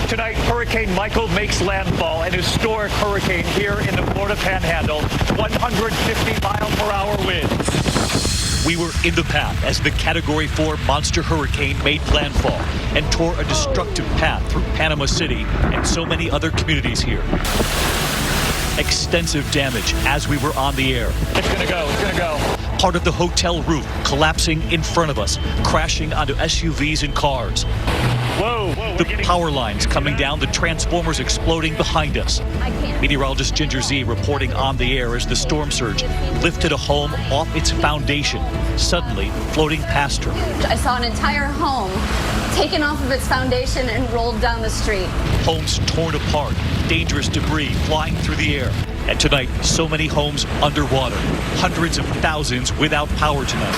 Tonight, Hurricane Michael makes landfall, an historic hurricane here in the Florida Panhandle, 150-mile-per-hour winds. We were in the path as the Category 4 monster hurricane made landfall and tore a destructive path through Panama City and so many other communities here. Extensive damage as we were on the air. It's gonna go. Part of the hotel roof collapsing in front of us, crashing onto SUVs and cars. Whoa, The power lines coming down, the transformers exploding behind us. Meteorologist Ginger Z reporting on the air as the storm surge lifted a home off its foundation, suddenly floating past her. I saw an entire home taken off of its foundation and rolled down the street. Homes torn apart, dangerous debris flying through the air. And tonight, so many homes underwater, hundreds of thousands without power tonight.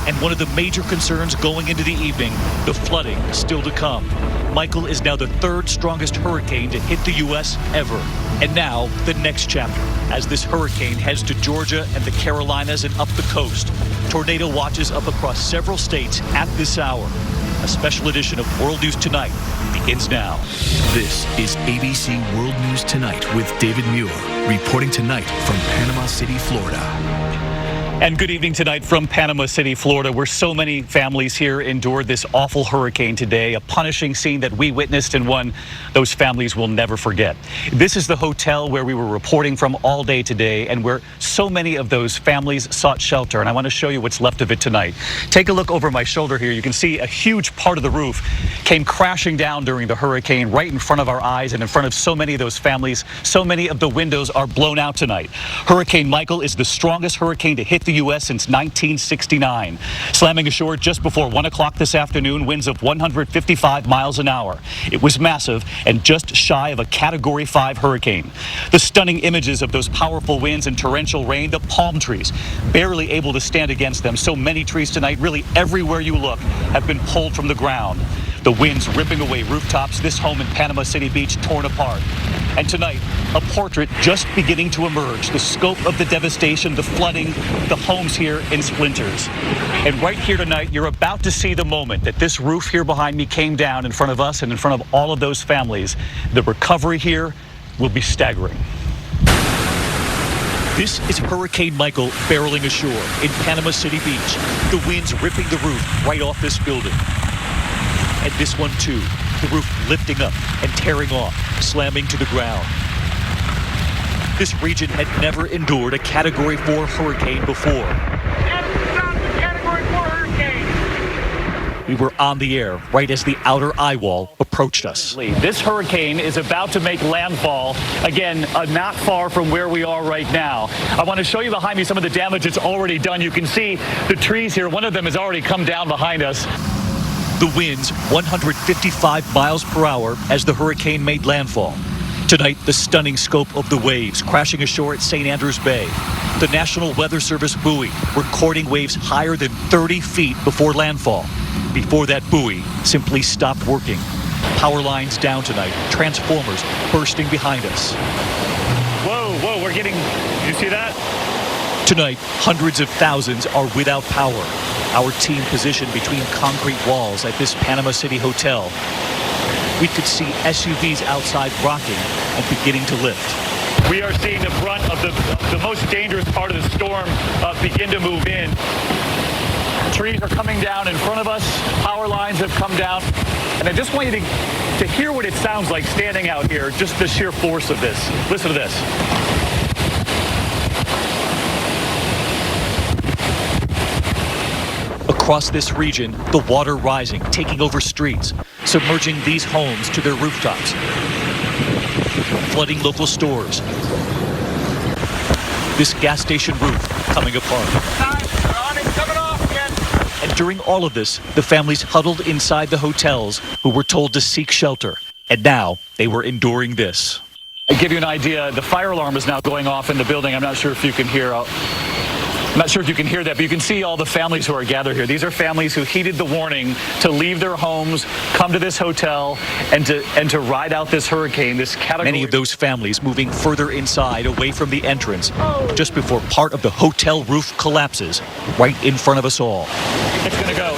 And one of the major concerns going into the evening, the flooding still to come. Michael is now the third strongest hurricane to hit the U.S. ever. And now, the next chapter, as this hurricane heads to Georgia and the Carolinas and up the coast. Tornado watches up across several states at this hour. A special edition of World News Tonight begins now. This is ABC World News Tonight with David Muir, reporting tonight from Panama City, Florida. And good evening tonight from Panama City, Florida, where so many families here endured this awful hurricane today, a punishing scene that we witnessed and one those families will never forget. This is the hotel where we were reporting from all day today and where so many of those families sought shelter. And I want to show you what's left of it tonight. Take a look over my shoulder here. You can see a huge part of the roof came crashing down during the hurricane right in front of our eyes and in front of so many of those families. So many of the windows are blown out tonight. Hurricane Michael is the strongest hurricane to hit the U.S. since 1969. Slamming ashore just before 1 o'clock this afternoon, winds of 155 miles an hour. It was massive and just shy of a Category 5 hurricane. The stunning images of those powerful winds and torrential rain, the palm trees, barely able to stand against them. So many trees tonight, really everywhere you look, have been pulled from the ground. The winds ripping away rooftops, this home in Panama City Beach torn apart. And tonight, a portrait just beginning to emerge. The scope of the devastation, the flooding, the homes here in splinters. And right here tonight, you're about to see the moment that this roof here behind me came down in front of us and in front of all of those families. The recovery here will be staggering. This is Hurricane Michael barreling ashore in Panama City Beach. The winds ripping the roof right off this building. And this one too, the roof lifting up and tearing off, slamming to the ground. This region had never endured a Category 4 hurricane before. Category 4 hurricane. We were on the air right as the outer eye wall approached us. This hurricane is about to make landfall, again, not far from where we are right now. I want to show you behind me some of the damage it's already done. You can see the trees here. One of them has already come down behind us. The winds 155 miles per hour as the hurricane made landfall. Tonight, the stunning scope of the waves crashing ashore at St. Andrews Bay. The National Weather Service buoy recording waves higher than 30 feet before landfall. Before that buoy simply stopped working. Power lines down tonight, transformers bursting behind us. Whoa, we're getting, did you see that? Tonight, hundreds of thousands are without power. Our team positioned between concrete walls at this Panama City hotel. We could see SUVs outside rocking and beginning to lift. We are seeing the brunt of the most dangerous part of the storm begin to move in. Trees are coming down in front of us. Power lines have come down. And I just want you to hear what it sounds like standing out here, just the sheer force of this. Listen to this. Across this region, the water rising, taking over streets, submerging these homes to their rooftops, flooding local stores. This gas station roof coming apart. And during all of this, the families huddled inside the hotels who were told to seek shelter. And now they were enduring this. I give you an idea, the fire alarm is now going off in the building. I'm not sure if you can hear. I'm not sure if you can hear that, but you can see all the families who are gathered here. These are families who heeded the warning to leave their homes, come to this hotel, and to ride out this hurricane, this category. Many of those families moving further inside, away from the entrance, just before part of the hotel roof collapses right in front of us all. It's gonna go.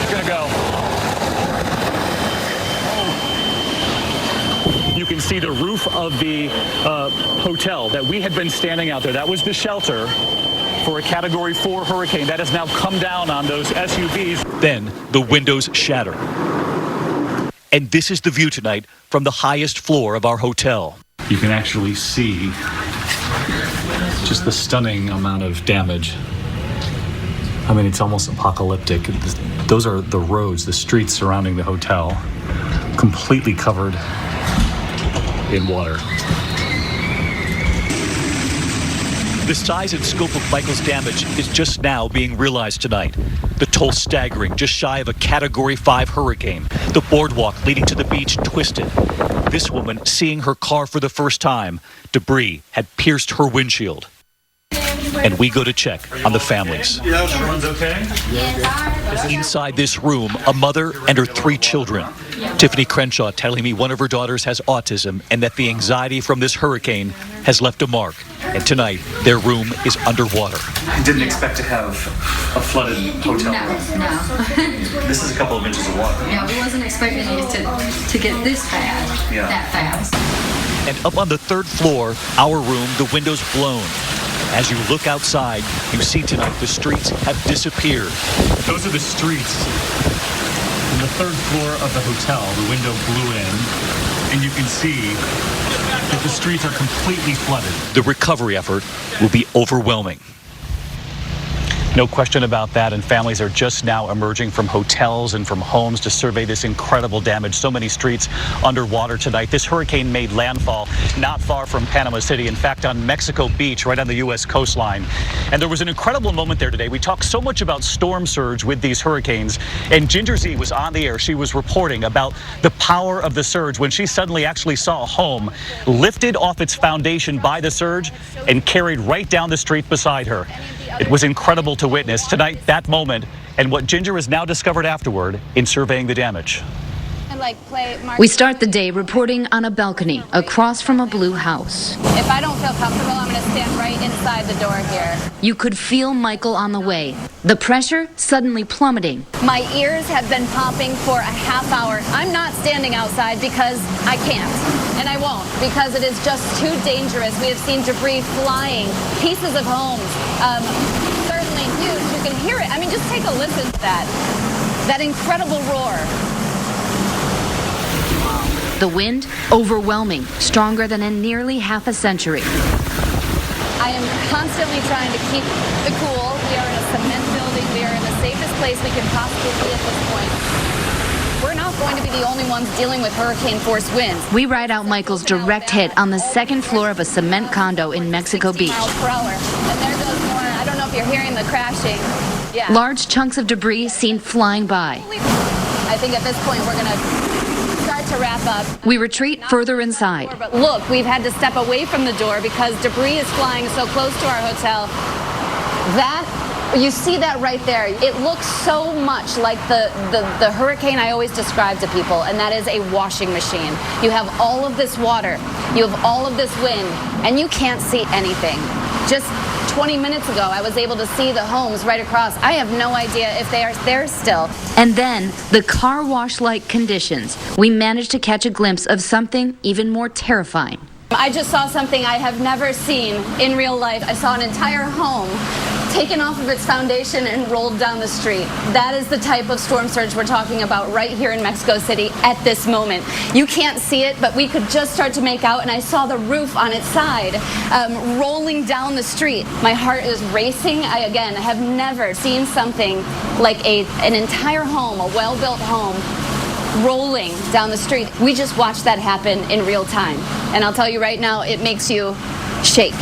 You see the roof of the hotel that we had been standing out there. That was the shelter for a Category 4 hurricane that has now come down on those SUVs. Then the windows shatter. And this is the view tonight from the highest floor of our hotel. You can actually see just the stunning amount of damage. I mean, it's almost apocalyptic. Those are the roads, the streets surrounding the hotel, completely covered in water. The size and scope of Michael's damage is just now being realized tonight. The toll staggering, just shy of a Category 5 hurricane. The boardwalk leading to the beach twisted. This woman seeing her car for the first time. Debris had pierced her windshield. And we go to check on the families. Yeah, everyone's okay? Inside this room, a mother and her 3 children. Tiffany Crenshaw telling me one of her daughters has autism and that the anxiety from this hurricane has left a mark. And tonight, their room is underwater. I didn't expect to have a flooded hotel. No. This is a couple of inches of water. Yeah, we wasn't expecting it to get this bad, that fast. And up on the 3rd floor, our room, the windows blown. As you look outside, you see tonight the streets have disappeared. Those are the streets. On the 3rd floor of the hotel, the window blew in, and you can see that the streets are completely flooded. The recovery effort will be overwhelming. No question about that, and families are just now emerging from hotels and from homes to survey this incredible damage. So many streets underwater tonight. This hurricane made landfall not far from Panama City, in fact, on Mexico Beach, right on the U.S. coastline. And there was an incredible moment there today. We talked so much about storm surge with these hurricanes, and Ginger Z was on the air. She was reporting about the power of the surge when she suddenly actually saw a home lifted off its foundation by the surge and carried right down the street beside her. It was incredible to witness tonight, that moment, and what Ginger has now discovered afterward in surveying the damage. We start the day reporting on a balcony across from a blue house. If I don't feel comfortable, I'm going to stand right inside the door here. You could feel Michael on the way. The pressure suddenly plummeting. My ears have been popping for a half hour. I'm not standing outside because I can't, and I won't, because it is just too dangerous. We have seen debris flying, pieces of homes, certainly huge. You can hear it. I mean, just take a listen to that incredible roar. The wind, overwhelming, stronger than in nearly half a century. I am constantly trying to keep the cool. We are in a cement building. We are in the safest place we can possibly be at this point. We're not going to be the only ones dealing with hurricane-force winds. We ride out Michael's direct hit on the 2nd floor of a cement condo in Mexico Beach. 60 miles per hour. And there goes more. I don't know if you're hearing the crashing. Yeah. Large chunks of debris seen flying by. I think at this point we're going to start to wrap up. We retreat further inside. But look, we've had to step away from the door because debris is flying so close to our hotel. You see that right there. It looks so much like the hurricane I always describe to people, and that is a washing machine. You have all of this water, you have all of this wind, and you can't see anything. Just 20 minutes ago, I was able to see the homes right across. I have no idea if they are there still. And then, the car wash-like conditions. We managed to catch a glimpse of something even more terrifying. I just saw something I have never seen in real life. I saw an entire home taken off of its foundation and rolled down the street. That is the type of storm surge we're talking about right here in Mexico City at this moment. You can't see it, but we could just start to make out, and I saw the roof on its side rolling down the street. My heart is racing. I have never seen something like an entire home, a well-built home, rolling down the street. We just watched that happen in real time. And I'll tell you right now, it makes you shake.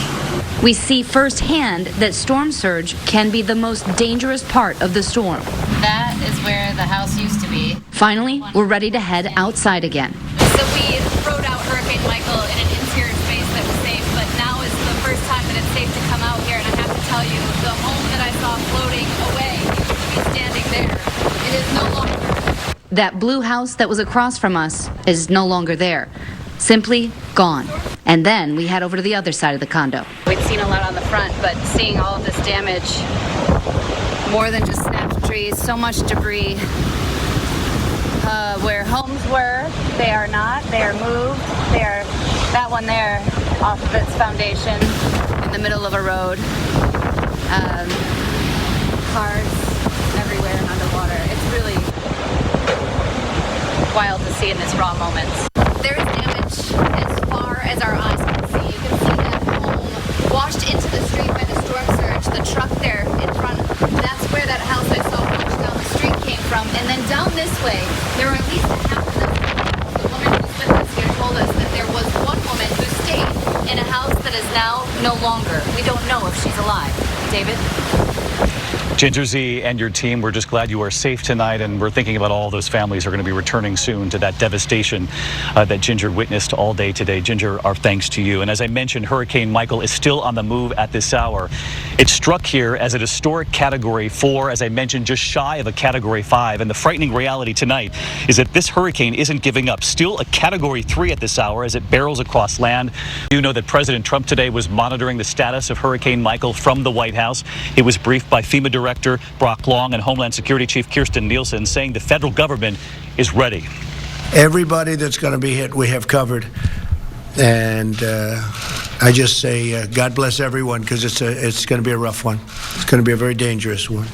We see firsthand that storm surge can be the most dangerous part of the storm. That is where the house used to be. Finally, we're ready to head outside again. So we rode out Hurricane Michael in an interior space that was safe, but now is the first time that it's safe to come out here, and I have to tell you, the home that I saw floating away is standing there. It is no longer. That blue house that was across from us is no longer there. Simply gone. And then we head over to the other side of the condo. We'd seen a lot on the front, but seeing all of this damage, more than just snapped trees, so much debris. Where homes were, they are not. They are moved. They are that one there off of its foundation in the middle of a road. Cars everywhere and underwater. It's really wild to see in this raw moments. There is damage as far as our eyes can see. You can see that home washed into the street by the storm surge. The truck there in front, that's where that house I saw washed down the street came from. And then down this way, there are at least a half a dozen homes. The woman who's with us here told us that there was one woman who stayed in a house that is now no longer. We don't know if she's alive. David? Ginger Z and your team, we're just glad you are safe tonight, and we're thinking about all those families who are going to be returning soon to that devastation that Ginger witnessed all day today. Ginger, our thanks to you. And as I mentioned, Hurricane Michael is still on the move at this hour. It struck here as a historic Category 4, as I mentioned, just shy of a Category 5. And the frightening reality tonight is that this hurricane isn't giving up. Still a Category 3 at this hour as it barrels across land. You know that President Trump today was monitoring the status of Hurricane Michael from the White House. He was briefed by FEMA Director Brock Long and Homeland Security Chief Kirstjen Nielsen, saying the federal government is ready. Everybody that's going to be hit, we have covered. And I just say, God bless everyone, because it's going to be a rough one. It's going to be a very dangerous one.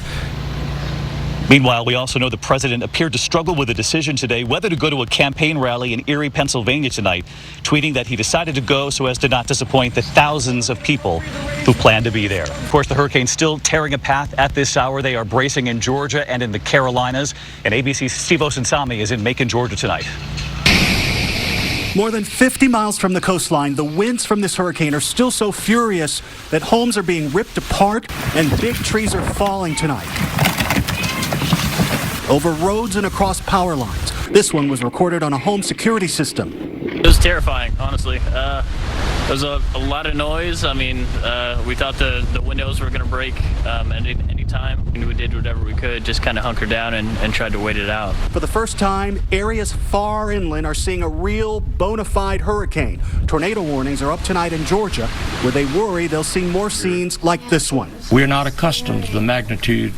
Meanwhile, we also know the president appeared to struggle with a decision today whether to go to a campaign rally in Erie, Pennsylvania tonight, tweeting that he decided to go so as to not disappoint the thousands of people who plan to be there. Of course, the hurricane's still tearing a path at this hour. They are bracing in Georgia and in the Carolinas. And ABC's Steve Osunsami is in Macon, Georgia tonight. More than 50 miles from the coastline, the winds from this hurricane are still so furious that homes are being ripped apart and big trees are falling tonight. Over roads and across power lines. This one was recorded on a home security system. It was terrifying, honestly. There was a lot of noise. I mean, we thought the windows were going to break any time. And we did whatever we could, just kind of hunkered down and tried to wait it out. For the first time, areas far inland are seeing a real bona fide hurricane. Tornado warnings are up tonight in Georgia, where they worry they'll see more scenes like this one. We're not accustomed to the magnitude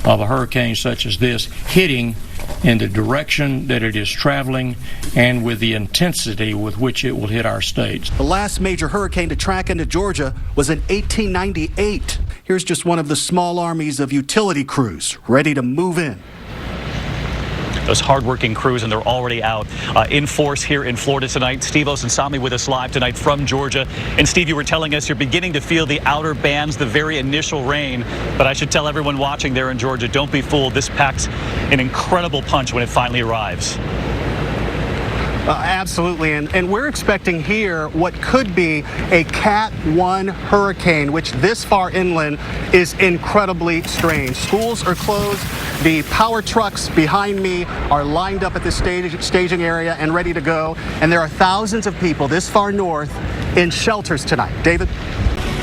of a hurricane such as this hitting in the direction that it is traveling and with the intensity with which it will hit our states. The last major hurricane to track into Georgia was in 1898. Here's just one of the small armies of utility crews ready to move in. Those hardworking crews, and they're already out in force here in Florida tonight. Steve Osunsami with us live tonight from Georgia. And Steve, you were telling us you're beginning to feel the outer bands, the very initial rain. But I should tell everyone watching there in Georgia, don't be fooled. This packs an incredible punch when it finally arrives. Absolutely, and we're expecting here what could be a Cat 1 hurricane, which this far inland is incredibly strange. Schools are closed. The power trucks behind me are lined up at the staging area and ready to go. And there are thousands of people this far north in shelters tonight. David?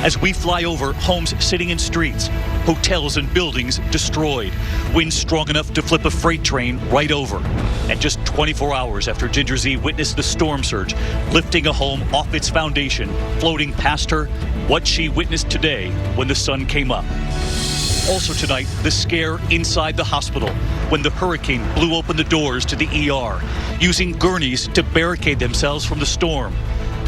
As we fly over, homes sitting in streets, hotels and buildings destroyed, winds strong enough to flip a freight train right over. And just 24 hours after Ginger Z witnessed the storm surge, lifting a home off its foundation, floating past her, what she witnessed today when the sun came up. Also tonight, the scare inside the hospital when the hurricane blew open the doors to the ER, using gurneys to barricade themselves from the storm.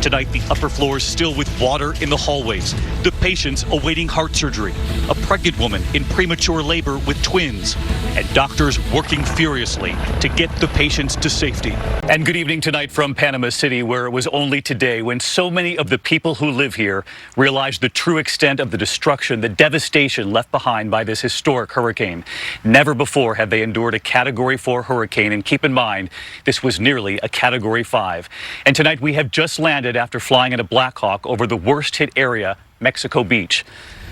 Tonight, the upper floors still with water in the hallways. The patients awaiting heart surgery. A pregnant woman in premature labor with twins. And doctors working furiously to get the patients to safety. And good evening tonight from Panama City, where it was only today when so many of the people who live here realized the true extent of the destruction, the devastation left behind by this historic hurricane. Never before have they endured a Category 4 hurricane. And keep in mind, this was nearly a Category 5. And tonight we have just landed after flying in a Black Hawk over the worst hit area, Mexico Beach.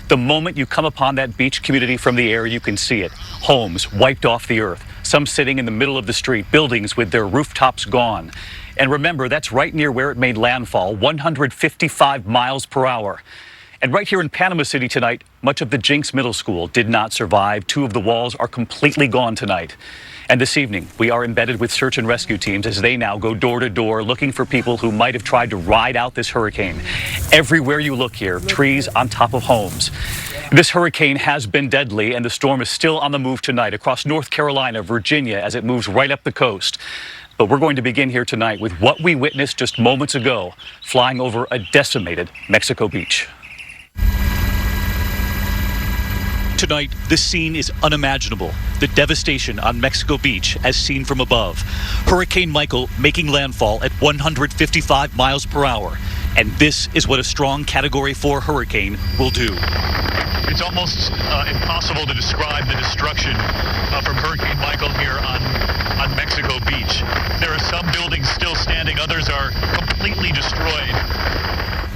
The moment you come upon that beach community from the air, you can see it. Homes wiped off the earth, some sitting in the middle of the street, buildings with their rooftops gone. And remember, that's right near where it made landfall, 155 miles per hour. And right here in Panama City tonight, much of the Jinx Middle School did not survive. 2 of the walls are completely gone tonight. And this evening, we are embedded with search and rescue teams as they now go door to door looking for people who might have tried to ride out this hurricane. Everywhere you look here, trees on top of homes. This hurricane has been deadly, and the storm is still on the move tonight across North Carolina, Virginia, as it moves right up the coast. But we're going to begin here tonight with what we witnessed just moments ago, flying over a decimated Mexico Beach. Tonight, the scene is unimaginable. The devastation on Mexico Beach as seen from above. Hurricane Michael making landfall at 155 miles per hour. And this is what a strong Category 4 hurricane will do. It's almost impossible to describe the destruction from Hurricane Michael here on Mexico Beach. There are some buildings still standing, others are completely destroyed.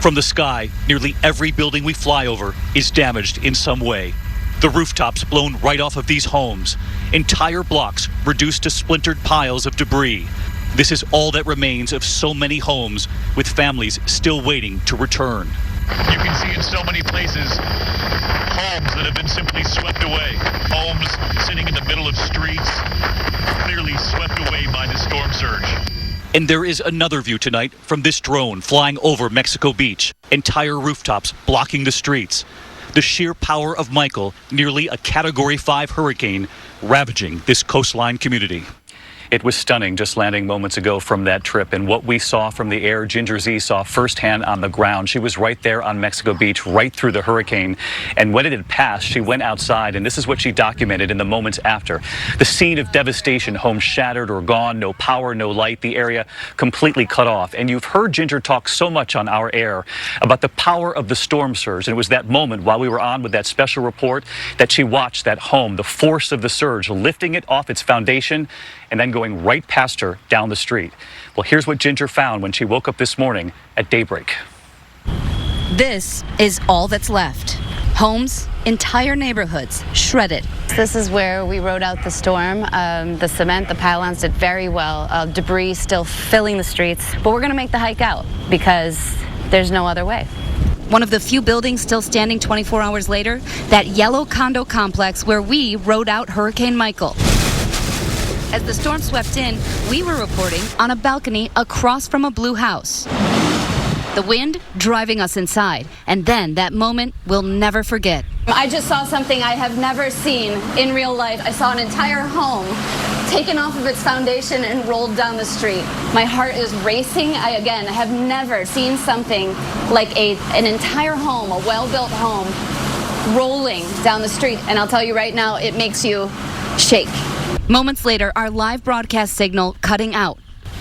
From the sky, nearly every building we fly over is damaged in some way. The rooftops blown right off of these homes. Entire blocks reduced to splintered piles of debris. This is all that remains of so many homes, with families still waiting to return. You can see in so many places homes that have been simply swept away. Homes sitting in the middle of streets, clearly swept away by the storm surge. And there is another view tonight from this drone flying over Mexico Beach. Entire rooftops blocking the streets. The sheer power of Michael, nearly a Category 5 hurricane, ravaging this coastline community. It was stunning just landing moments ago from that trip, and what we saw from the air, Ginger Z saw firsthand on the ground. She was right there on Mexico Beach, right through the hurricane, and when it had passed, she went outside, and this is what she documented in the moments after. The scene of devastation, homes shattered or gone, no power, no light, the area completely cut off. And you've heard Ginger talk so much on our air about the power of the storm surge, and it was that moment while we were on with that special report that she watched that home, the force of the surge, lifting it off its foundation and then going right past her down the street. Well, here's what Ginger found when she woke up this morning at daybreak. This is all that's left. Homes, entire neighborhoods shredded. This is where we rode out the storm. The cement, the pylons did very well. Debris still filling the streets. But we're going to make the hike out because there's no other way. One of the few buildings still standing 24 hours later, that yellow condo complex where we rode out Hurricane Michael. As the storm swept in, we were reporting on a balcony across from a blue house. The wind driving us inside, and then that moment we'll never forget. I just saw something I have never seen in real life. I saw an entire home taken off of its foundation and rolled down the street. My heart is racing. I have never seen something like an entire home, a well-built home, rolling down the street. And I'll tell you right now, it makes you shake. Moments later, our live broadcast signal cutting out.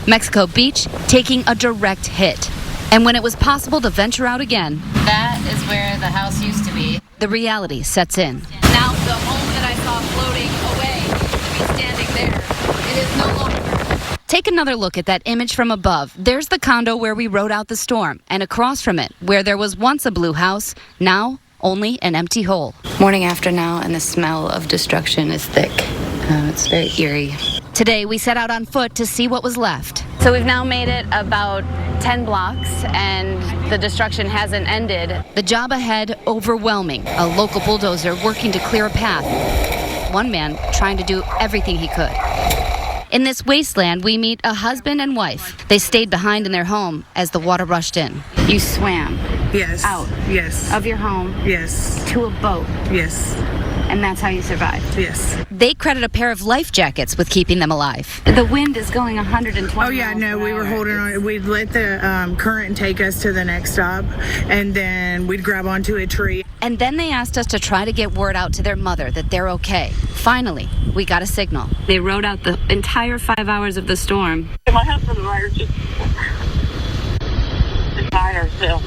Mexico Beach taking a direct hit. And when it was possible to venture out again, That is where the house used to be. the reality sets in. Now the home that I saw floating away used to be standing there. It is no longer. Take another look at that image from above. There's the condo where we rode out the storm, and across from it, where there was once a blue house, now only an empty hole. Morning after now, and the smell of destruction is thick. It's very eerie. Today, we set out on foot to see what was left. So we've now made it about 10 blocks, and the destruction hasn't ended. The job ahead, overwhelming. A local bulldozer working to clear a path. One man trying to do everything he could. In this wasteland, we meet a husband and wife. They stayed behind in their home as the water rushed in. You swam Yes. out Yes. of your home Yes. to a boat, Yes. and that's how you survived. Yes. They credit a pair of life jackets with keeping them alive. The wind is going 120 Oh yeah, miles no, per we were hour. holding on. We'd let the current take us to the next stop, and then we'd grab onto a tree. And then they asked us to try to get word out to their mother that they're okay. Finally, we got a signal. They rode out the entire 5 hours of the storm. My husband and I are just beside ourselves.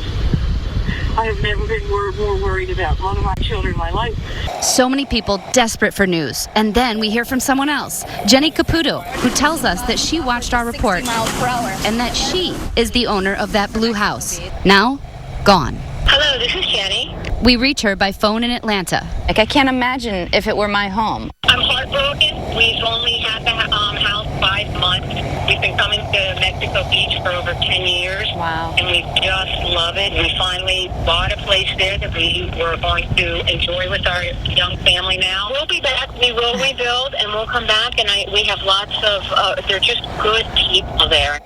I have never been more worried about one of my children in my life. So many people desperate for news. And then we hear from someone else, Jenny Caputo, who tells us that she watched our report 60 miles per hour. and that she is the owner of that blue house. Now, gone. Hello, this is Jenny. We reach her by phone in Atlanta. Like, I can't imagine if it were my home. I'm heartbroken. We've only had the house 5 months. We've been coming to Mexico Beach for over 10 years. Wow. And we just love it. We finally bought a place there that we were going to enjoy with our young family now. We'll be back. We will rebuild, and we'll come back. And we have lots of, they're just good people there.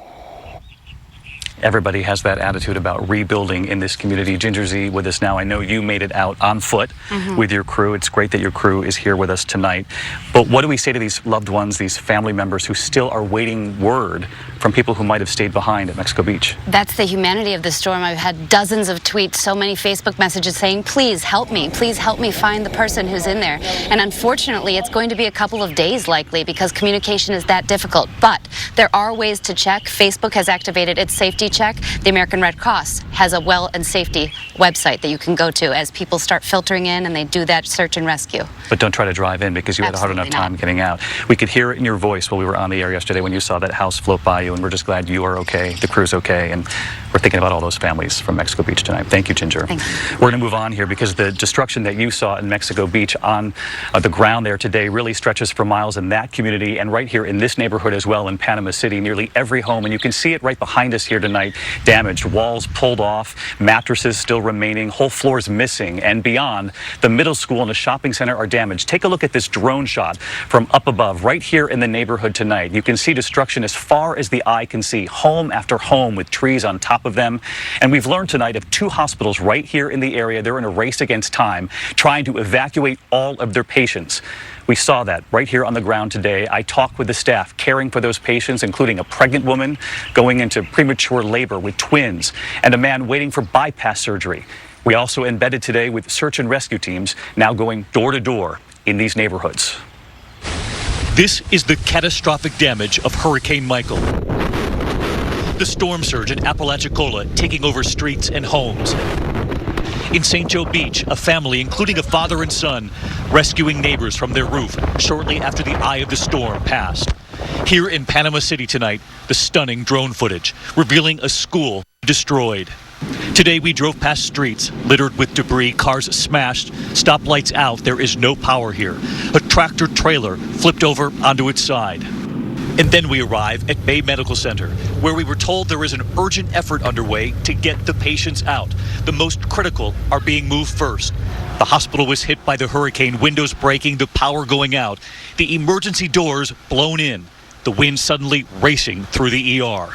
Everybody has that attitude about rebuilding in this community. Ginger Z with us now. I know you made it out on foot with your crew. It's great that your crew is here with us tonight. But what do we say to these loved ones, these family members who still are waiting word from people who might have stayed behind at Mexico Beach? That's the humanity of the storm. I've had dozens of tweets, so many Facebook messages saying, please help me find the person who's in there. And unfortunately, it's going to be a couple of days likely because communication is that difficult. But there are ways to check. Facebook has activated its safety check. The American Red Cross has a well and safety website that you can go to as people start filtering in and they do that search and rescue. But don't try to drive in because you had a hard enough time getting out. We could hear it in your voice while we were on the air yesterday when you saw that house float by you, and we're just glad you are okay, the crew's okay, and we're thinking about all those families from Mexico Beach tonight. Thank you, Ginger. Thank you. We're going to move on here because the destruction that you saw in Mexico Beach on the ground there today really stretches for miles in that community and right here in this neighborhood as well in Panama City. Nearly every home, and you can see it right behind us here tonight, damaged. Walls pulled off, mattresses still remaining, whole floors missing, and beyond, the middle school and the shopping center are damaged. Take a look at this drone shot from up above right here in the neighborhood tonight. You can see destruction as far as the eye can see, home after home with trees on top of them. And we've learned tonight of 2 hospitals right here in the area. They're in a race against time, trying to evacuate all of their patients. We saw that right here on the ground today. I talked with the staff caring for those patients, including a pregnant woman going into premature labor with twins and a man waiting for bypass surgery. We also embedded today with search and rescue teams now going door to door in these neighborhoods. This is the catastrophic damage of Hurricane Michael. The storm surge at Apalachicola taking over streets and homes. In St. Joe Beach, a family, including a father and son, rescuing neighbors from their roof shortly after the eye of the storm passed. Here in Panama City tonight, the stunning drone footage revealing a school destroyed. Today we drove past streets littered with debris, cars smashed, stoplights out. There is no power here. A tractor trailer flipped over onto its side. And then we arrive at Bay Medical Center, where we were told there is an urgent effort underway to get the patients out. The most critical are being moved first. The hospital was hit by the hurricane, windows breaking, the power going out, the emergency doors blown in, the wind suddenly racing through the ER.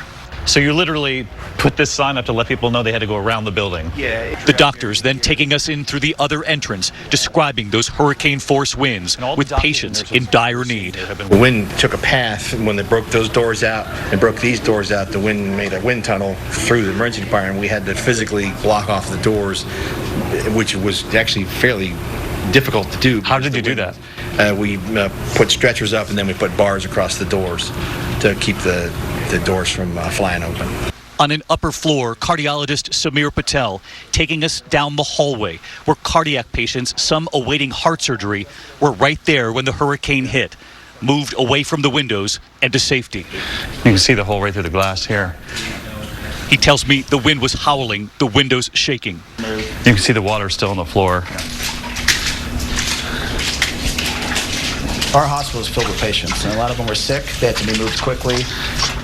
So you literally put this sign up to let people know they had to go around the building. Yeah. The doctors then taking us in through the other entrance, describing those hurricane force winds with patients in dire need. The wind took a path, and when they broke those doors out and broke these doors out, the wind made a wind tunnel through the emergency department. We had to physically block off the doors, which was actually fairly difficult to do. How did you do that? We put stretchers up, and then we put bars across the doors to keep the doors from flying open. On an upper floor, cardiologist Samir Patel taking us down the hallway where cardiac patients, some awaiting heart surgery, were right there when the hurricane hit, moved away from the windows and to safety. You can see the hole right through the glass here. He tells me the wind was howling, the windows shaking. You can see the water still on the floor. Our hospital is filled with patients, and a lot of them were sick. They had to be moved quickly.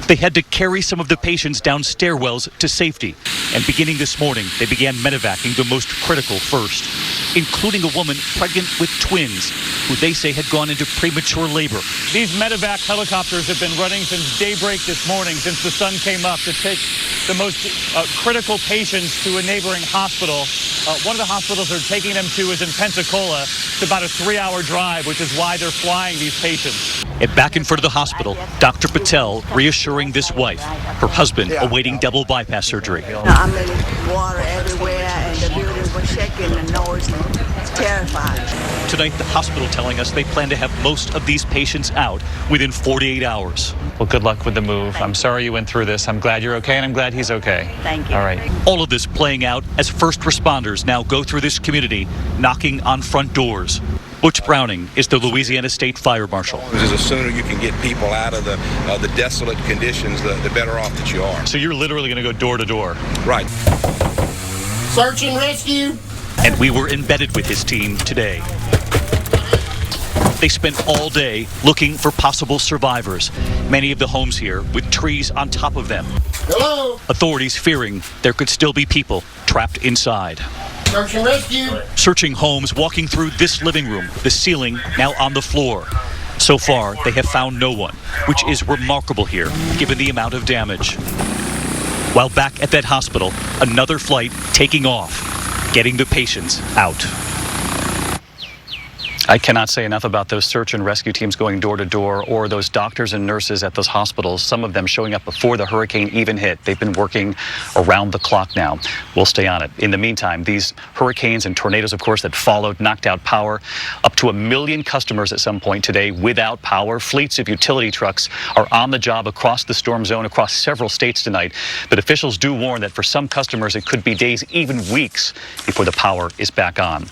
They had to carry some of the patients down stairwells to safety. And beginning this morning, they began medevacing the most critical first, including a woman pregnant with twins, who they say had gone into premature labor. These medevac helicopters have been running since daybreak this morning, since the sun came up, to take the most critical patients to a neighboring hospital. One of the hospitals they're taking them to is in Pensacola. It's about a 3-hour drive, which is why they're flying these patients. And back in front of the hospital, Dr. Patel reassuring this wife, her husband awaiting double bypass surgery. I'm in water everywhere, and the building was shaking, the noise, terrified. Tonight, the hospital telling us they plan to have most of these patients out within 48 hours. Well, good luck with the move. I'm sorry you went through this. I'm glad you're okay, and I'm glad he's okay. Thank you. All right. All of this playing out as first responders now go through this community, knocking on front doors. Butch Browning is the Louisiana State Fire Marshal. The sooner you can get people out of the desolate conditions, the better off that you are. So you're literally going to go door to door? Right. Search and rescue. And we were embedded with his team today. They spent all day looking for possible survivors. Many of the homes here with trees on top of them. Hello. Authorities fearing there could still be people trapped inside. Search and rescue. Searching homes, walking through this living room, the ceiling now on the floor. So far, they have found no one, which is remarkable here, given the amount of damage. while back at that hospital, another flight taking off, getting the patients out. I cannot say enough about those search and rescue teams going door to door, or those doctors and nurses at those hospitals, some of them showing up before the hurricane even hit. They've been working around the clock now. We'll stay on it. In the meantime, these hurricanes and tornadoes, of course, that followed, knocked out power. Up to 1 million customers at some point today without power. Fleets of utility trucks are on the job across the storm zone, across several states tonight. But officials do warn that for some customers, it could be days, even weeks, before the power is back on.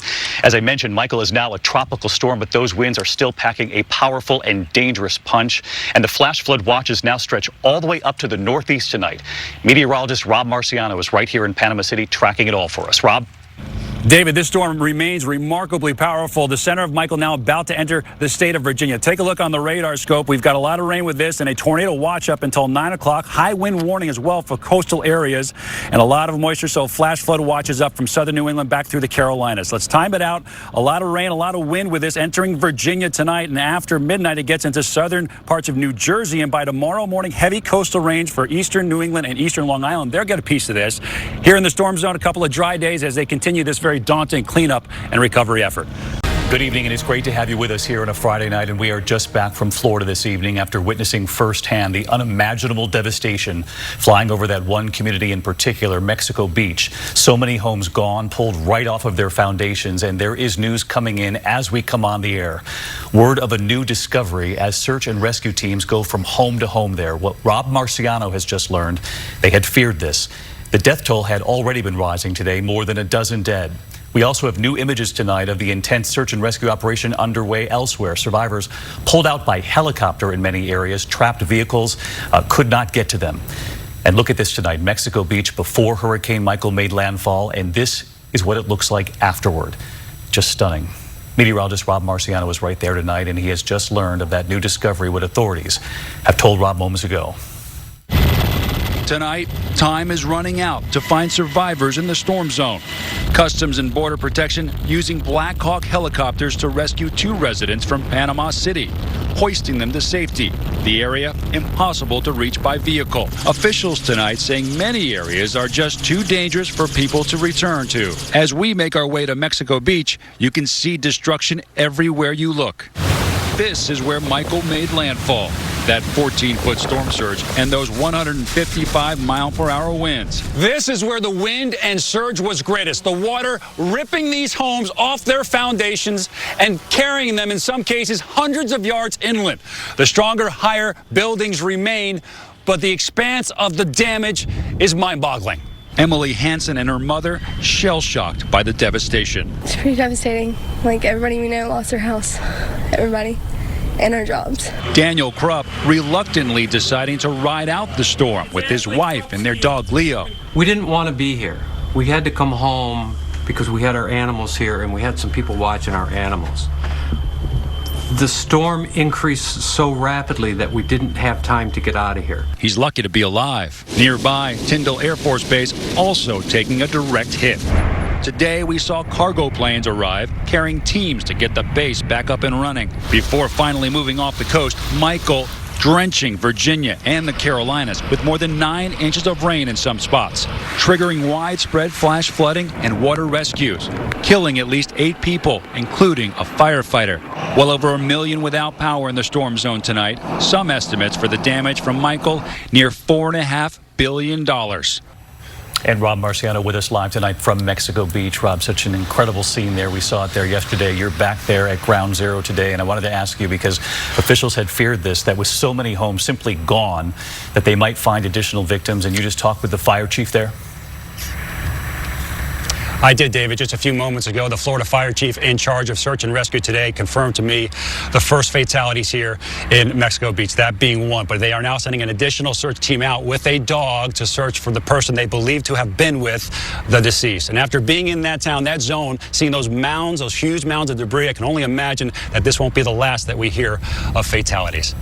As I mentioned, Michael is now a tropical storm, but those winds are still packing a powerful and dangerous punch. And the flash flood watches now stretch all the way up to the northeast tonight. Meteorologist Rob Marciano is right here in Panama City tracking it all for us. Rob? David, this storm remains remarkably powerful. The center of Michael now about to enter the state of Virginia. Take a look on the radar scope. We've got a lot of rain with this and a tornado watch up until 9 o'clock. High wind warning as well for coastal areas and a lot of moisture. So flash flood watches up from southern New England back through the Carolinas. Let's time it out. A lot of rain, a lot of wind with this entering Virginia tonight. And after midnight, it gets into southern parts of New Jersey. And by tomorrow morning, heavy coastal range for eastern New England and eastern Long Island. They'll get a piece of this. Here in the storm zone, a couple of dry days as they continue this very daunting cleanup and recovery effort. Good evening, and it's great to have you with us here on a Friday night. And we are just back from Florida this evening after witnessing firsthand the unimaginable devastation flying over that one community in particular, Mexico Beach. So many homes gone, pulled right off of their foundations, and there is news coming in as we come on the air. Word of a new discovery as search and rescue teams go from home to home there. What Rob Marciano has just learned, they had feared this. The death toll had already been rising today, more than a dozen dead. We also have new images tonight of the intense search and rescue operation underway elsewhere. Survivors pulled out by helicopter in many areas. Trapped vehicles could not get to them. And look at this tonight, Mexico Beach before Hurricane Michael made landfall. And this is what it looks like afterward. Just stunning. Meteorologist Rob Marciano is right there tonight, and he has just learned of that new discovery, what authorities have told Rob moments ago. Tonight, time is running out to find survivors in the storm zone. Customs and Border Protection using Black Hawk helicopters to rescue 2 residents from Panama City, hoisting them to safety. The area impossible to reach by vehicle. Officials tonight saying many areas are just too dangerous for people to return to. As we make our way to Mexico Beach, you can see destruction everywhere you look. This is where Michael made landfall. That 14-foot storm surge and those 155-mile-per-hour winds. This is where the wind and surge was greatest. The water ripping these homes off their foundations and carrying them, in some cases, hundreds of yards inland. The stronger, higher buildings remain, but the expanse of the damage is mind-boggling. Emily Hansen and her mother shell-shocked by the devastation. It's pretty devastating. Like, everybody we know lost their house. Everybody. And our jobs. Daniel Krupp reluctantly deciding to ride out the storm with his wife and their dog Leo. We didn't want to be here. We had to come home because we had our animals here and we had some people watching our animals. The storm increased so rapidly that we didn't have time to get out of here. He's lucky to be alive. Nearby, Tyndall Air Force Base also taking a direct hit. Today, we saw cargo planes arrive, carrying teams to get the base back up and running. Before finally moving off the coast, Michael drenching Virginia and the Carolinas with more than 9 inches of rain in some spots, triggering widespread flash flooding and water rescues, killing at least 8 people, including a firefighter. Well over 1 million without power in the storm zone tonight. Some estimates for the damage from Michael, near $4.5 billion. And Rob Marciano with us live tonight from Mexico Beach. Rob, such an incredible scene there. We saw it there yesterday. You're back there at ground zero today. And I wanted to ask you, because officials had feared this, that with so many homes simply gone, that they might find additional victims. And you just talked with the fire chief there? I did, David, just a few moments ago. The Florida fire chief in charge of search and rescue today confirmed to me the first fatalities here in Mexico Beach, that being 1. But they are now sending an additional search team out with a dog to search for the person they believe to have been with the deceased. And after being in that town, that zone, seeing those mounds, those huge mounds of debris, I can only imagine that this won't be the last that we hear of fatalities.